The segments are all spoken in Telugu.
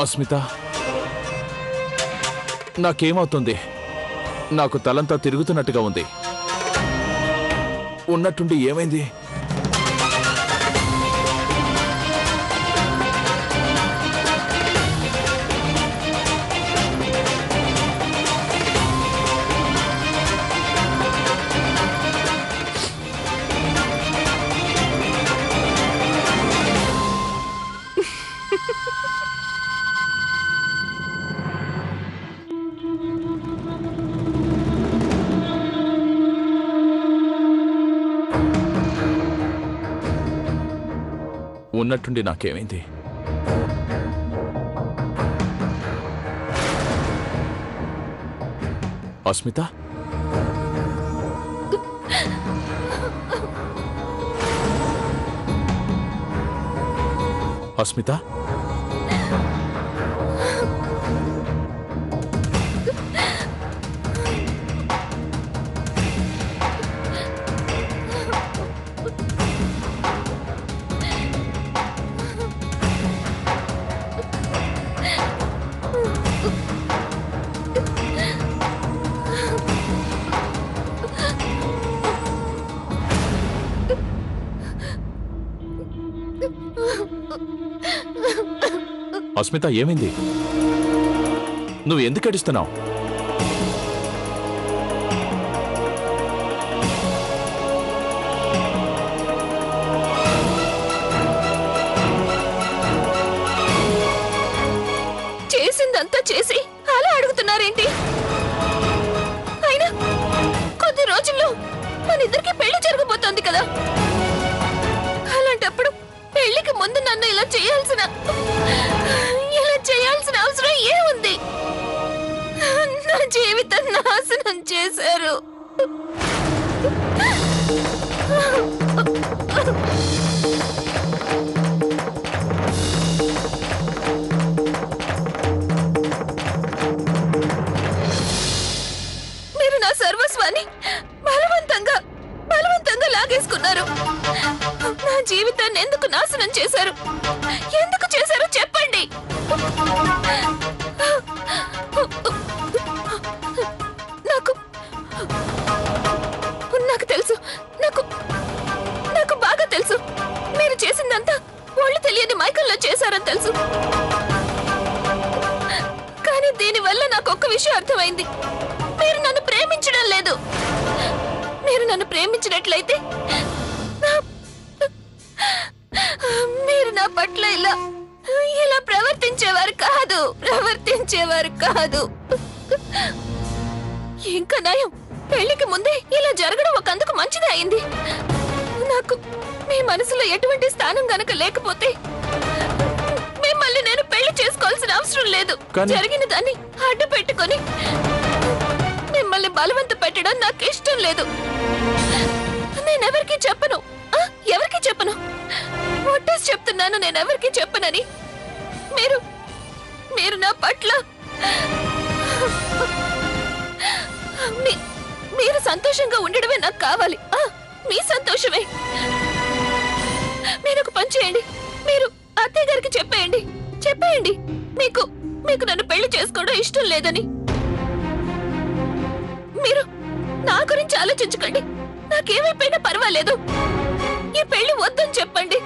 అస్మిత, నాకేమవుతుంది? నాకు తలంతా తిరుగుతున్నట్టుగా ఉంది. ఉన్నట్టుండి ఏమైంది? ఉన్నట్టుండి నాకేమైంది? అస్మిత, అస్మిత, అస్మిత, ఏమైంది? నువ్వు ఎందుకు ఏడుస్తున్నావు? చేసిందంతా చేసి అలా అడుగుతున్నారేంటి? అయినా కొద్ది రోజుల్లో మన ఇద్దరికి పెళ్లి జరగబోతోంది కదా. అలాంటప్పుడు పెళ్లికి ముందు నన్ను ఇలా చేయాల్సిన అవసరం ఏముంది? నా జీవితం నాశనం చేశారు. మీరు నా సర్వస్వాన్ని బలవంతంగా లాగేసుకున్నారు. నా జీవితాన్ని ఎందుకు నాశనం చేశారు? ఎందుకు చేశారో చెప్పండి. నాకు తెలుసు, నాకు బాగా తెలుసు. మీరు చేసిందంతా ఒళ్ళు తెలియని మైకల్లో చేశారని తెలుసు. కానీ దీనివల్ల నాకు ఒక్క విషయం అర్థమైంది. మీరు నన్ను ప్రేమించడం లేదు. మీరు నన్ను ప్రేమించినట్లయితే మీరు నా పట్ల ఇలా ప్రవర్తించేవారు కాదు. ఇంకా నయం, పెళ్లికి ముందే ఇలా జరగడం ఒకందుకు మంచిదే అయింది. నాకు మీ మనసులో ఎటువంటి స్థానం గనక లేకపోతే మిమ్మల్ని నేను పెళ్లి చేసుకోవాల్సిన అవసరం లేదు. జరిగిన దాన్ని అడ్డు పెట్టుకొని మిమ్మల్ని బలవంత పెట్టడం నాకు ఇష్టం లేదు. నేనెవరికి చెప్పను. ఒట్టేసి చెప్తున్నాను, నేనెవరికి చెప్పనని. మీరు నా పట్ల మీరు సంతోషంగా ఉండడమే నాకు కావాలి. మీ సంతోషమే. మీరు ఒక పని చేయండి. మీరు అత్తయ్య గారికి చెప్పేయండి మీకు నన్ను పెళ్లి చేసుకోవడం ఇష్టం లేదని. మీరు నా గురించి ఆలోచించకండి. నాకేమైపోయినా పర్వాలేదు. ఈ పెళ్లి వద్దని చెప్పండి.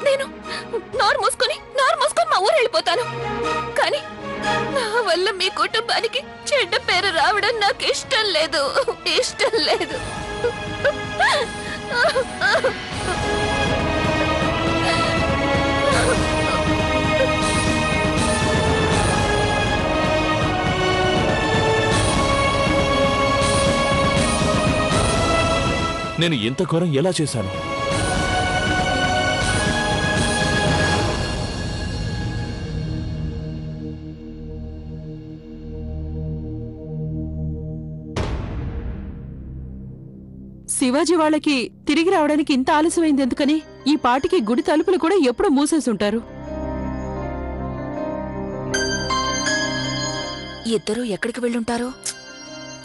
నేను నోరు మూసుకొని మా ఊరు వెళ్ళిపోతాను. కానీ నా వల్ల మీ కుటుంబానికి చెడ్డ పేరు రావడం నాకు ఇష్టం లేదు. నేను ఇంత ఘోరం ఎలా చేశాను? శివాజీ వాళ్ళకి తిరిగి రావడానికి ఇంత ఆలస్యమైంది ఎందుకని? ఈ పాటికి గుడి తలుపులు కూడా ఎప్పుడూ మూసేసుంటారు. ఇద్దరూ ఎక్కడికి వెళ్ళుంటారు?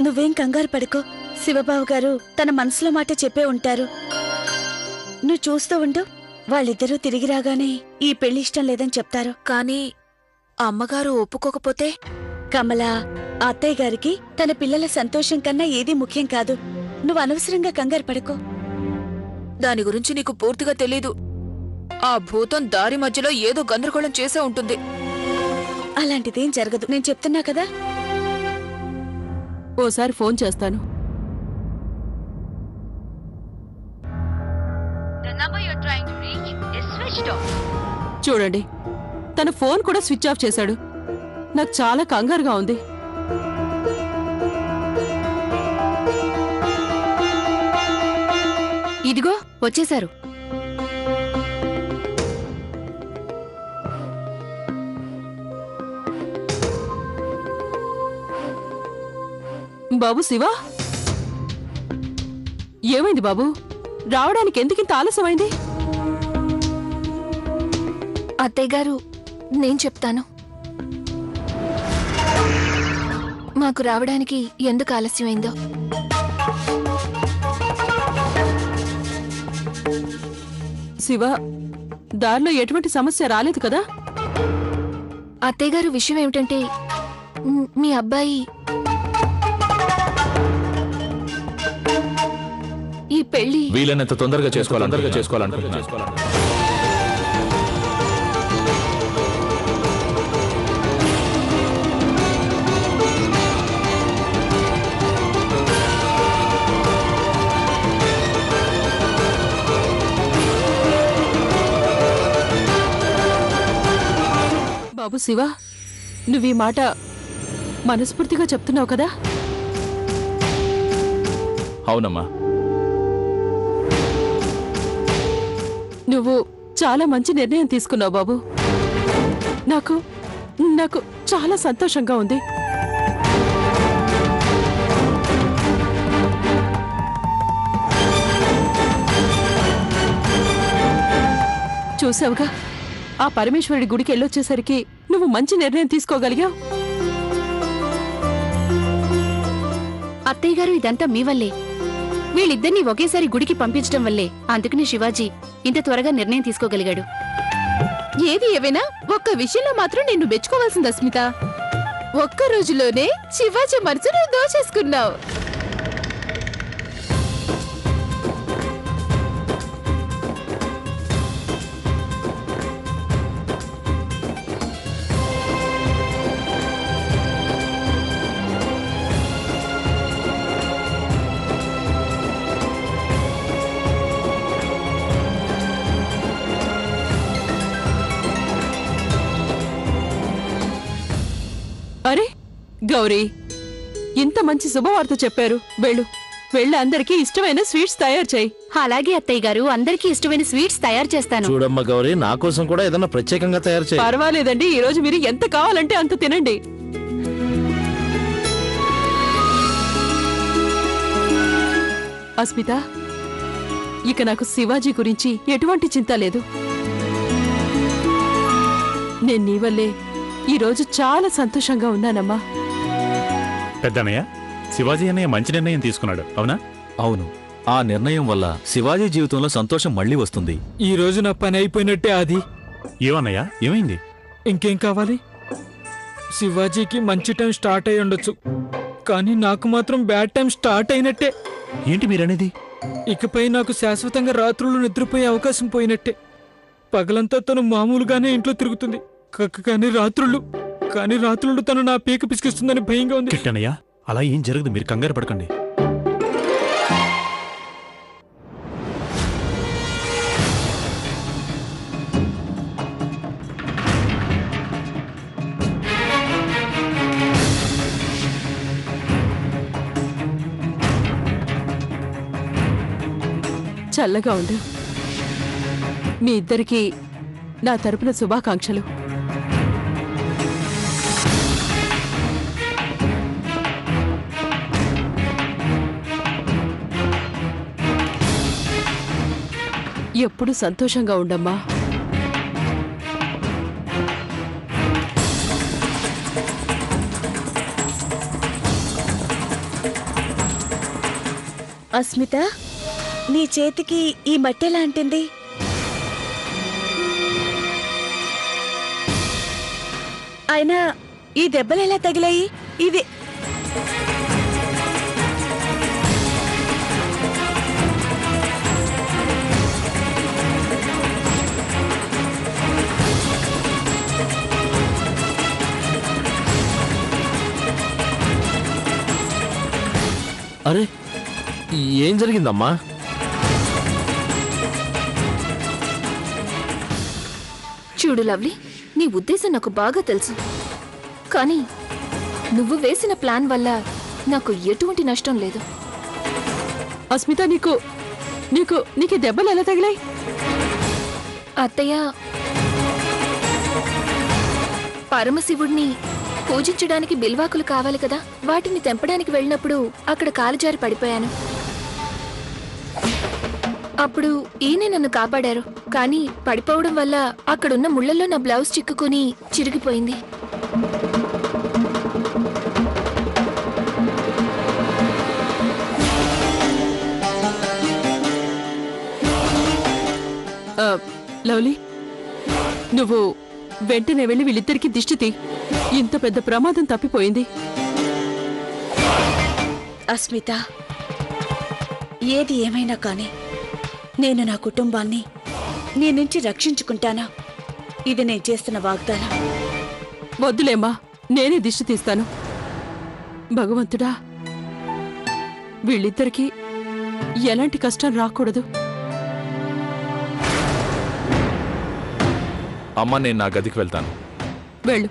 నువ్వేం కంగారు పడుకో. శివబాబు గారు తన మనసులో మాట చెప్పే ఉంటారు. నువ్వు చూస్తూ ఉండు, వాళ్ళిద్దరూ తిరిగి రాగానే ఈ పెళ్లి ఇష్టం లేదని చెప్తారు. కానీ అమ్మగారు ఒప్పుకోకపోతే? కమలా, ఆ అత్తయ్య గారికి తన పిల్లల సంతోషం కన్నా ఏదీ ముఖ్యం కాదు. నువ్వు అనవసరంగా కంగారు పడకో. దాని గురించి నీకు పూర్తిగా తెలీదు. ఆ భూతం దారి మధ్యలో ఏదో గందరగోళం చేసే ఉంటుంది. అలాంటిదేం జరగదు, నేను చెప్తున్నా కదా. ఓసారి ఫోన్ చేస్తాను. చూడండి, తన ఫోన్ కూడా స్విచ్ ఆఫ్ చేశాడు. నాకు చాలా కంగారుగా ఉంది. ఇదిగో వచ్చేశారు. బాబు శివ, ఏమైంది బాబు? రావడానికి ఎందుకింత ఆలస్యమైంది? అత్తయ్య గారు, నేను చెప్తాను. మాకు రావడానికి ఎందుకు ఆలస్యమైందో. శివ, దారిలో ఎటువంటి సమస్య రాలేదు కదా? అత్తయ్య గారు, విషయం ఏమిటంటే మీ అబ్బాయి ఈ పెళ్లి వీలైనంత తొందరగా చేసుకోవాలనుకుంటున్నాను. బాబు శివ, నువ్వీ మాట మనస్ఫూర్తిగా చెప్తున్నావు కదా? అవునమ్మా. నువ్వు చాలా మంచి నిర్ణయం తీసుకున్నావు బాబు. నాకు నాకు చాలా సంతోషంగా ఉంది. చూసావుగా, ఆ పరమేశ్వరుడి గుడికి వెళ్ళొచ్చేసరికి నువ్వు మంచి నిర్ణయం తీసుకోగలిగావు. అత్తయ్య గారు, ఇదంతా మీ వల్లే. వీళ్ళిద్దరినీ ఒకేసారి గుడికి పంపించడం వల్లే అందుకని శివాజీ ఇంత త్వరగా నిర్ణయం తీసుకోగలిగాడు. ఏది ఏవైనా ఒక్క విషయంలో మాత్రం నిన్ను మెచ్చుకోవాల్సింది అస్మిత. ఒక్క రోజులోనే శివాజీ మనసును దోచేసుకున్నావు. అరే గౌరీ, ఇంత మంచి శుభవార్త చెప్పారు. వెళ్ళి అందరికీ ఇష్టమైన స్వీట్స్ తయారు చేయి. అలాగే అత్తయ్య గారు, అందరికీ ఇష్టమైన స్వీట్స్ తయారు చేస్తాను. చూడమ్మ గౌరీ, నా కోసం కూడా ఏదైనా ప్రత్యేకంగా తయారు చేయి. పర్వాలేదండి, ఈ రోజు మీరు ఎంత కావాలంటే అంత తినండి. అస్మిత, ఇక నాకు శివాజీ గురించి ఎటువంటి చింత లేదు. నేను నీ వల్లే ఈరోజు చాలా సంతోషంగా ఉన్నానమ్మా. పెద్దన్నయ్య, శివాజీ అన్నయ్య మంచి నిర్ణయం తీసుకున్నాడు, అవునా? అవును, ఆ నిర్ణయం వల్ల శివాజీ జీవితంలో సంతోషం మళ్ళీ వస్తుంది. ఈ రోజు నా పని అయిపోయినట్టే. అది ఏమన్నయ్యా, ఏమైంది? ఇంకేం కావాలి? శివాజీకి మంచి టైం స్టార్ట్ అయి ఉండొచ్చు, కానీ నాకు మాత్రం బ్యాడ్ టైం స్టార్ట్ అయినట్టే. ఏంటి మీరనేది? ఇకపై నాకు శాశ్వతంగా రాత్రులు నిద్రపోయే అవకాశం పోయినట్టే. పగలంతా తను మామూలుగానే ఇంట్లో తిరుగుతుంది, కానీ రాత్రులు తను నా పీక పిసికిస్తుందని భయంగా ఉంది. కిట్టన్నయ్య, అలా ఏం జరగదు, మీరు కంగారు పడకండి. చల్లగా ఉండు. మీ ఇద్దరికీ నా తరపున శుభాకాంక్షలు. ఎప్పుడు సంతోషంగా ఉండమ్మా. అస్మిత, నీ చేతికి ఈ మట్టెలా అంటింది? అయినా ఈ దెబ్బలు ఎలా తగిలాయి? ఇవి అరే ఏం జరిగిందమ్మా? చూడు లవ్లీ, నీ ఉద్దేశం నాకు బాగా తెలుసు. కానీ నువ్వు వేసిన ప్లాన్ వల్ల నాకు ఎటువంటి నష్టం లేదు. అస్మిత, నీకు నీకు నీకు దెబ్బలు ఎలా తగిలాయి? అత్తయ్య, పరమశివుడిని పూజించడానికి బిల్వాకులు కావాలి కదా, వాటిని తెంపడానికి వెళ్ళినప్పుడు అక్కడ కాలుజారి పడిపోయాను. అప్పుడు ఈయనే నన్ను కాపాడారు. కానీ పడిపోవడం వల్ల అక్కడున్న ముళ్ళల్లో నా బ్లౌజ్ చిక్కుకుని చిరిగిపోయింది. లవ్లీ, నువ్వు వెంటనే వెళ్ళి వీళ్ళిద్దరికి దిష్టి తీ. ఇంత పెద్ద ప్రమాదం తప్పిపోయింది. అస్మిత, ఏది ఏమైనా కానీ నేను నా కుటుంబాన్ని నీ నుంచి రక్షించుకుంటానా? ఇది నేను చేస్తున్న వాగ్దానం. వద్దులేమ్మా, నేనే దిష్టి తీస్తాను. భగవంతుడా, వీళ్ళిద్దరికీ ఎలాంటి కష్టం రాకూడదు. అమ్మ, నేను నా గదికి వెళ్తాను. వెళ్ళు.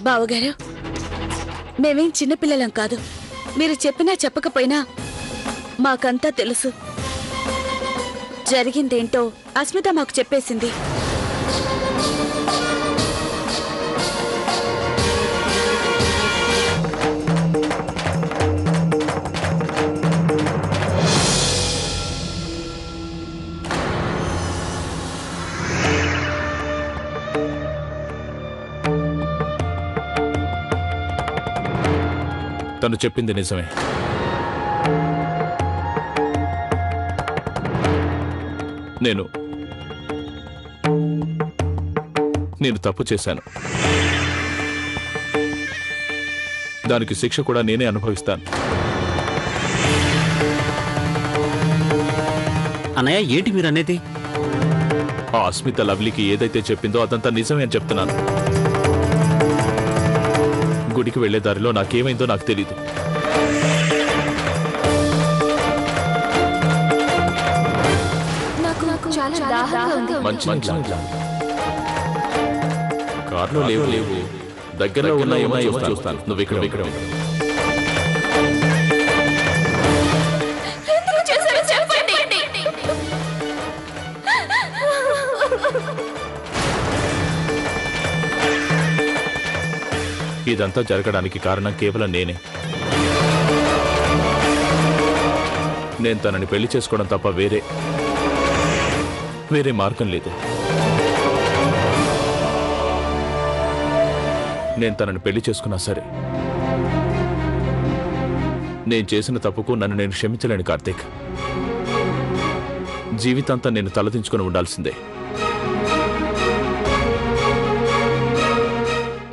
బావగారు, మేమేం చిన్నపిల్లలం కాదు. మీరు చెప్పినా చెప్పకపోయినా మాకంతా తెలుసు. జరిగిందేంటో అస్మిత మాకు చెప్పేసింది. తను చెప్పింది నిజమే. నేను తప్పు చేశాను. దానికి శిక్ష కూడా నేనే అనుభవిస్తాను. అన్నయ్య, ఏంటి మీరు అనేది? ఆ అస్మిత లవ్లీకి ఏదైతే చెప్పిందో అదంతా నిజమే అని చెప్తున్నాను. గుడికి వెళ్లే దారిలో నాకేమైందో నాకు తెలీదు. నాకు చాలా దాహంగా ఉంది. మంచి కార్లో లేవు. దగ్గరలో ఉన్నాయేమో చూస్తాను. నువ్వు ఇక్కడ ఉండు. ఎందుకు చేశారో చెప్పండి. ఇదంతా జరగడానికి కారణం కేవలం నేనే. నేను తనని పెళ్లి చేసుకోవడం తప్ప వేరే మార్గం లేదు. నేను తనని పెళ్లి చేసుకున్నా సరే, నేను చేసిన తప్పుకు నన్ను నేను క్షమించలేను కార్తీక్. జీవితాంతం నేను తలదించుకుని ఉండాల్సిందే.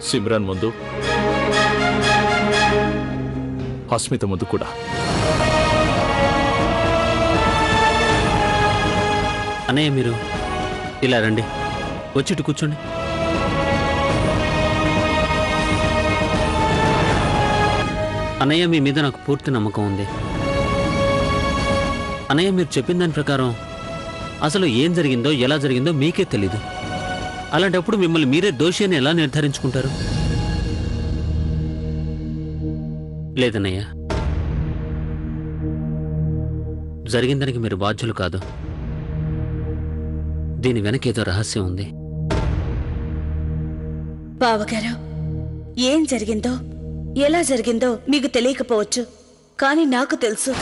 సిమ్రాన్ ముందు, అస్మిత ముందు కూడా. అన్నయ్య, మీరు ఇలా రండి, వచ్చిట్టు కూర్చోండి. అన్నయ్య, మీ మీద నాకు పూర్తి నమ్మకం ఉంది. అన్నయ్య, మీరు చెప్పిన దాని ప్రకారం అసలు ఏం జరిగిందో ఎలా జరిగిందో మీకే తెలీదు. అలాంటప్పుడు మిమ్మల్ని మీరే దోషి అని ఎలా నిర్ధారించుకుంటారు? లేదన్నయ్య, జరిగిందానికి మీరు బాధ్యులు కాదు. దీని వెనకేదో రహస్యం ఉంది. బావగారు, ఏం జరిగిందో ఎలా జరిగిందో మీకు తెలియకపోవచ్చు, కానీ నాకు తెలుసు.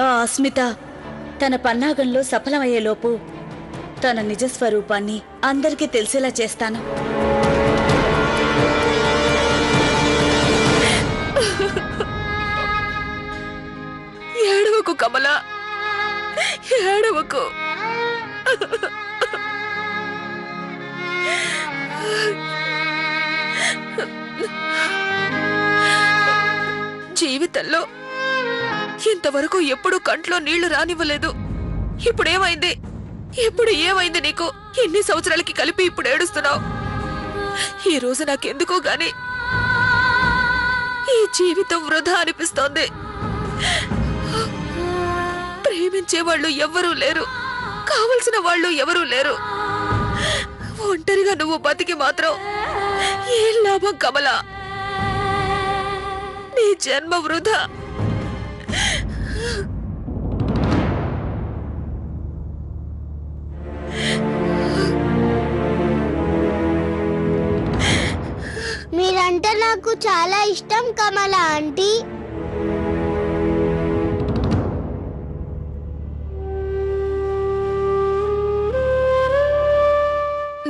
ఆ అస్మిత తన పన్నాగంలో సఫలమయ్యేలోపు తన నిజస్వరూపాన్ని అందరికీ తెలిసేలా చేస్తాను. ఏడవకు కమల, ఏడవకు. జీవితంలో ఇంతవరకు ఎప్పుడు కంట్లో నీళ్లు రానివ్వలేదు. ఇప్పుడేమైంది? ఇప్పుడు ఏమైంది నీకు? ఎన్ని సంవత్సరాలకి కలిపి ఇప్పుడు ఏడుస్తున్నావు? ఈ రోజు నాకెందుకో గాని ఈ జీవితం వృధా అనిపిస్తోంది. ప్రేమించే వాళ్ళు ఎవ్వరూ లేరు, కావలసిన వాళ్ళు ఎవరూ లేరు. ఒంటరిగా నువ్వు బతికి మాత్రం ఏం లాభం కమల? నీ జన్మ వృధా. మీరంటే నాకు చాలా ఇష్టం కమల ఆంటీ.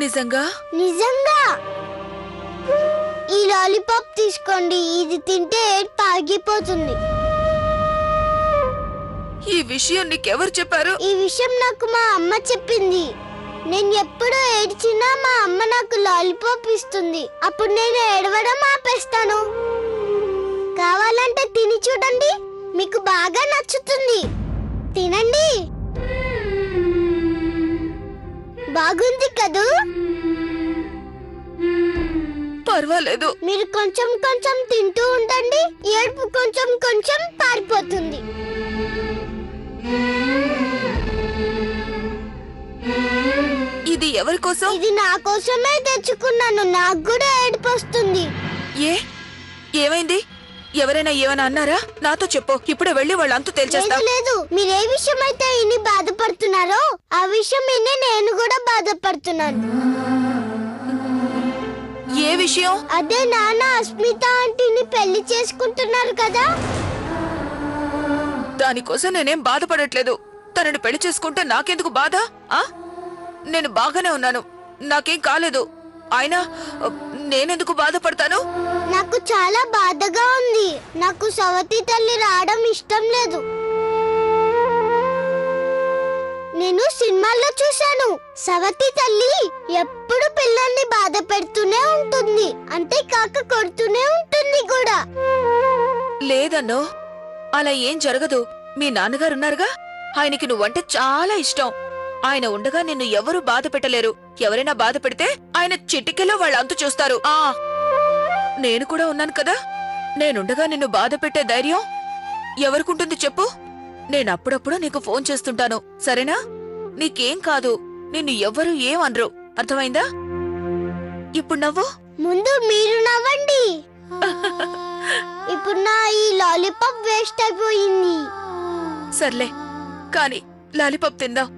నిజంగా? నిజంగా. ఈ లాలీపాప్ తీసుకోండి, ఇది తింటే ఏడుపు ఆగిపోతుంది. ఈ విషయం నీకెవరు చెప్పారు? ఈ విషయం నాకు మా అమ్మ చెప్పింది. నేను ఎప్పుడు ఏడ్చినా మా అమ్మ నాకు లాలీపాప్ ఇస్తుంది. అప్పుడు నేను ఏడవడం ఆపేస్తాను. కావాలంటే తిని చూడండి, మీకు బాగా నచ్చుతుంది. తినండి. బాగుంది కదూ? పర్వాలేదు. మీరు కొంచెం కొంచెం తింటూ ఉండండి, ఏడుపు కొంచెం కొంచెం పారిపోతుంది. ఇది ఎవరి కోసం? ఇది నా కోసమే తెచ్చుకున్నాను. నాకు కూడా ఏడుపు వస్తుంది. ఏమైంది? ఎవరైనా ఏమైనా అన్నారా? నాతో చెప్పు, ఇప్పుడే వెళ్ళి వాళ్ళంతా తేల్చేస్తా. లేదు, మీరే విషయం అయితే ఇన్ని బాధపడుతున్నారో ఆ విషయం విని నేను కూడా బాధపడుతున్నాను. ఏ విషయం? అదే నాన్న అస్మిత ఆంటీని పెళ్లి చేసుకుంటున్నారు కదా. దానికోసం నేనేం బాధపడట్లేదు. తనని పెళ్లి చేసుకుంటే నాకెందుకు బాధ? నేను బాగానే ఉన్నాను, నాకేం కాలేదు. అయినా నేనెందుకు బాధపడతాను? నాకు చాలా బాధగా ఉంది. నాకు సవతి తల్లి రావడం ఇష్టం లేదు. నేను సినిమాల్లో చూశాను, సవతి తల్లి ఎప్పుడు పిల్లల్ని బాధ పెడుతూనే ఉంటుంది, అంతేకాక కొడుతూనే ఉంటుంది కూడా. లేదన్నో, అలా ఏం జరగదు. మీ నాన్నగారున్నారుగా, ఆయనకి నువ్వంటే చాలా ఇష్టం. ఆయన ఉండగా నిన్ను ఎవరూ బాధ పెట్టలేరు. ఎవరైనా బాధ పెడితే ఆయన చిటికెలో వాళ్ళ అంతు చూస్తారు. నేను కూడా ఉన్నాను కదా, నేనుండగా నిన్ను బాధ పెట్టే ధైర్యం ఎవరికుంటుంది చెప్పు? నేనప్పుడప్పుడు నీకు ఫోన్ చేస్తుంటాను, సరేనా? నీకేం కాదు, నిన్ను ఎవ్వరూ ఏమనరు. అర్థమైందా? ఇప్పుడు నవ్వు. ముందు మీరు నవ్వండి. ఇప్పుడు నా ఈ లాలీపాప్ వేస్ట్ అయిపోయింది. సర్లే, కానీ లాలీపాప్ తిందాం.